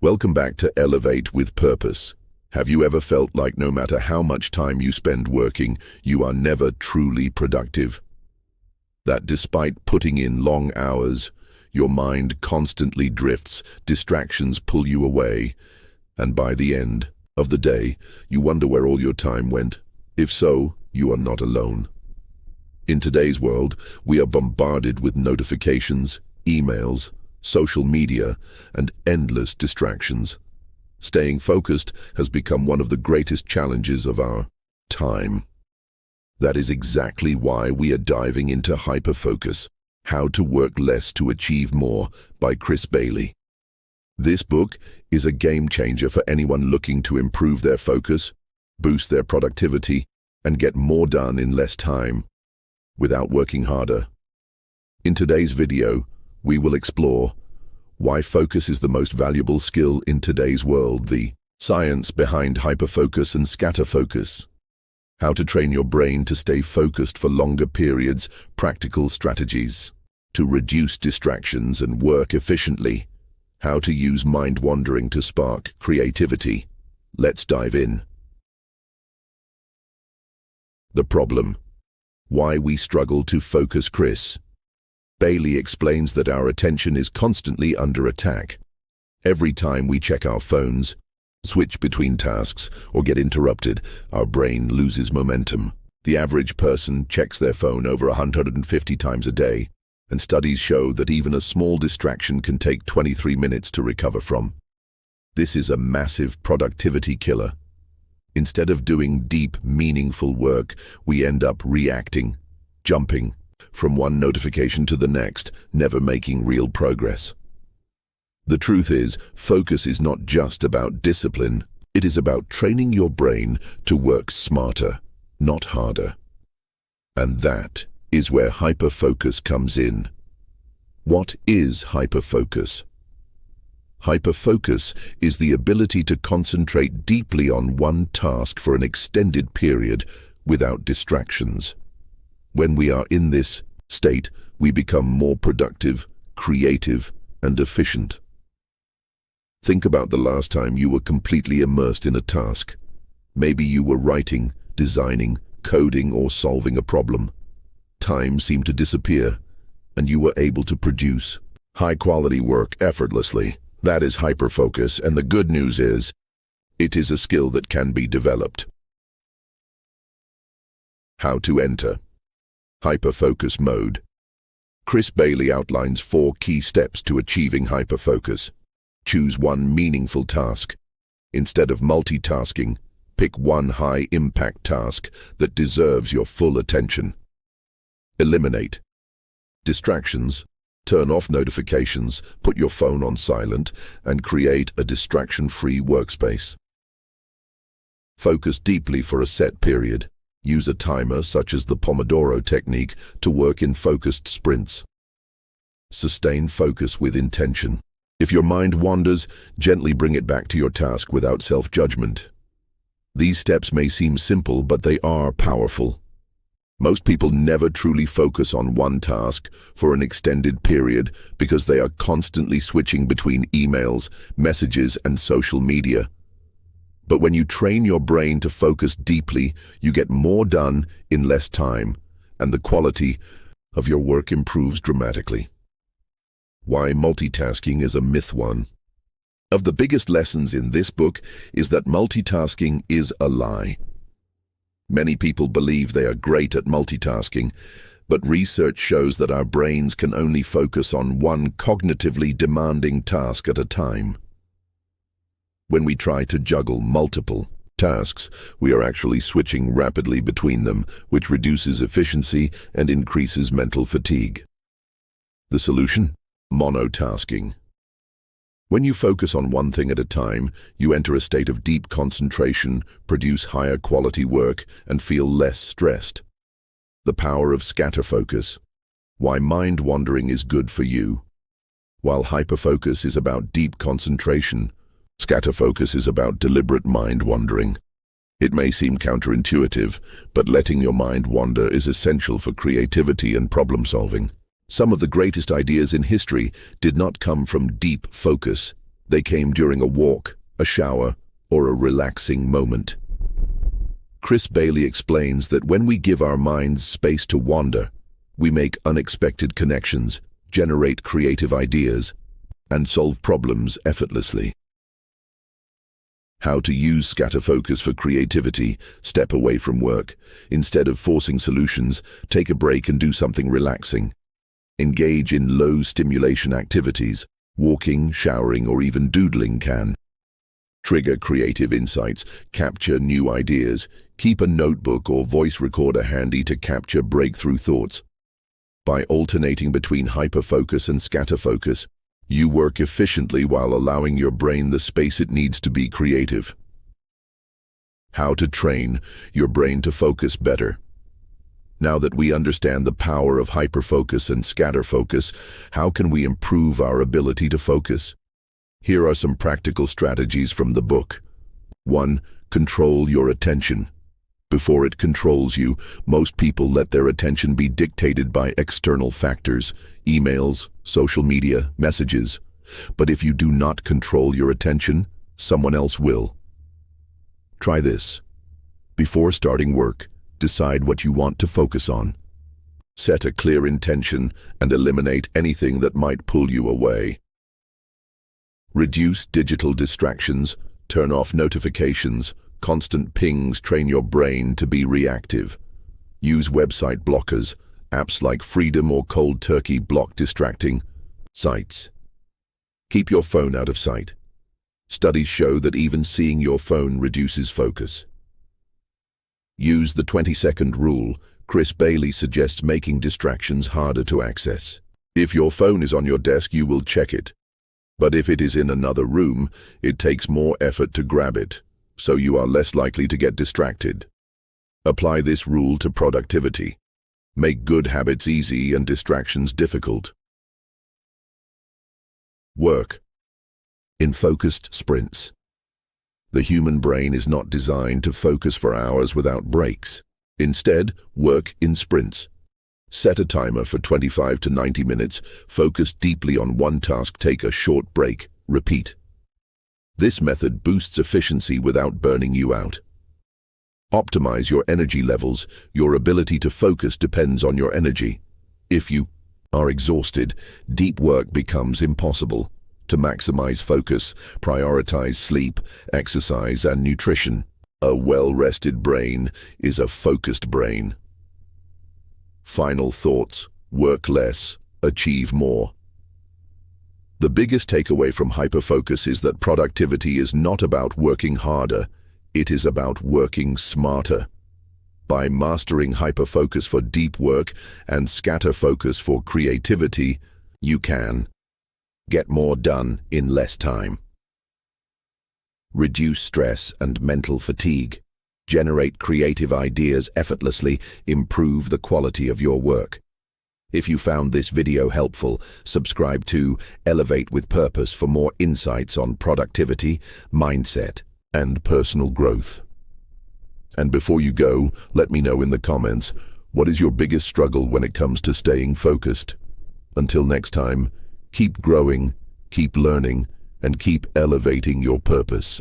Welcome back to Elevate with Purpose. Have you ever felt like no matter how much time you spend working, you are never truly productive? That despite putting in long hours, your mind constantly drifts, distractions pull you away, and by the end of the day, you wonder where all your time went? If so, you are not alone. In today's world, we are bombarded with notifications, emails, social media, and endless distractions. Staying focused has become one of the greatest challenges of our time. That is exactly why we are diving into Hyperfocus, How to Work Less to Achieve More by Chris Bailey. This book is a game changer for anyone looking to improve their focus, boost their productivity, and get more done in less time without working harder. In today's video, we will explore why focus is the most valuable skill in today's world, the science behind hyperfocus and scatterfocus, how to train your brain to stay focused for longer periods, practical strategies to reduce distractions and work efficiently, how to use mind wandering to spark creativity. Let's dive in. The problem. Why we struggle to focus. Chris Bailey explains that our attention is constantly under attack. Every time we check our phones, switch between tasks, or get interrupted, our brain loses momentum. The average person checks their phone over 150 times a day, and studies show that even a small distraction can take 23 minutes to recover from. This is a massive productivity killer. Instead of doing deep, meaningful work, we end up reacting, jumping from one notification to the next, never making real progress. The truth is, focus is not just about discipline. It is about training your brain to work smarter, not harder. And that is where hyperfocus comes in. What is hyperfocus? Hyperfocus is the ability to concentrate deeply on one task for an extended period without distractions. When we are in this state, we become more productive, creative, and efficient. Think about the last time you were completely immersed in a task. Maybe you were writing, designing, coding, or solving a problem. Time seemed to disappear, and you were able to produce high-quality work effortlessly. That is hyperfocus, and the good news is, it is a skill that can be developed. How to enter hyperfocus mode. Chris Bailey outlines 4 key steps to achieving hyperfocus. Choose one meaningful task. Instead of multitasking, pick one high-impact task that deserves your full attention. Eliminate distractions. Turn off notifications, put your phone on silent, and create a distraction-free workspace. Focus deeply for a set period. Use a timer such as the Pomodoro technique to work in focused sprints. Sustain focus with intention. If your mind wanders, gently bring it back to your task without self-judgment. These steps may seem simple, but they are powerful. Most people never truly focus on one task for an extended period because they are constantly switching between emails, messages, and social media. But when you train your brain to focus deeply, you get more done in less time, and the quality of your work improves dramatically. Why multitasking is a myth. One of the biggest lessons in this book is that multitasking is a lie. Many people believe they are great at multitasking, but research shows that our brains can only focus on one cognitively demanding task at a time. When we try to juggle multiple tasks, we are actually switching rapidly between them, which reduces efficiency and increases mental fatigue. The solution? Monotasking. When you focus on one thing at a time, you enter a state of deep concentration, produce higher quality work, and feel less stressed. The power of scatterfocus. Why mind wandering is good for you. While hyperfocus is about deep concentration, scatterfocus is about deliberate mind wandering. It may seem counterintuitive, but letting your mind wander is essential for creativity and problem solving. Some of the greatest ideas in history did not come from deep focus. They came during a walk, a shower, or a relaxing moment. Chris Bailey explains that when we give our minds space to wander, we make unexpected connections, generate creative ideas, and solve problems effortlessly. How to use Scatterfocus for creativity. Step away from work. Instead of forcing solutions, take a break and do something relaxing. Engage in low-stimulation activities. Walking, showering, or even doodling can trigger creative insights, capture new ideas. Keep a notebook or voice recorder handy to capture breakthrough thoughts. By alternating between hyperfocus and scatterfocus, you work efficiently while allowing your brain the space it needs to be creative. How to train your brain to focus better. Now that we understand the power of hyperfocus and scatterfocus, how can we improve our ability to focus? Here are some practical strategies from the book. 1. Control your attention. Before it controls you, most people let their attention be dictated by external factors, emails, social media, messages. But if you do not control your attention, someone else will. Try this. Before starting work, decide what you want to focus on. Set a clear intention and eliminate anything that might pull you away. Reduce digital distractions, turn off notifications. Constant pings train your brain to be reactive. Use website blockers. Apps like Freedom or Cold Turkey block distracting sites. Keep your phone out of sight. Studies show that even seeing your phone reduces focus. Use the 20-second rule. Chris Bailey suggests making distractions harder to access. If your phone is on your desk, you will check it. But if it is in another room, it takes more effort to grab it, so you are less likely to get distracted. Apply this rule to productivity. Make good habits easy and distractions difficult. Work in focused sprints. The human brain is not designed to focus for hours without breaks. Instead, work in sprints. Set a timer for 25 to 90 minutes. Focus deeply on one task. Take a short break. Repeat. This method boosts efficiency without burning you out. Optimize your energy levels. Your ability to focus depends on your energy. If you are exhausted, deep work becomes impossible. To maximize focus, prioritize sleep, exercise, and nutrition. A well-rested brain is a focused brain. Final thoughts. Work less, achieve more. The biggest takeaway from hyperfocus is that productivity is not about working harder, it is about working smarter. By mastering hyperfocus for deep work and scatterfocus for creativity, you can get more done in less time. Reduce stress and mental fatigue. Generate creative ideas effortlessly. Improve the quality of your work. If you found this video helpful, subscribe to Elevate with Purpose for more insights on productivity, mindset, and personal growth. And before you go, let me know in the comments, what is your biggest struggle when it comes to staying focused? Until next time, keep growing, keep learning, and keep elevating your purpose.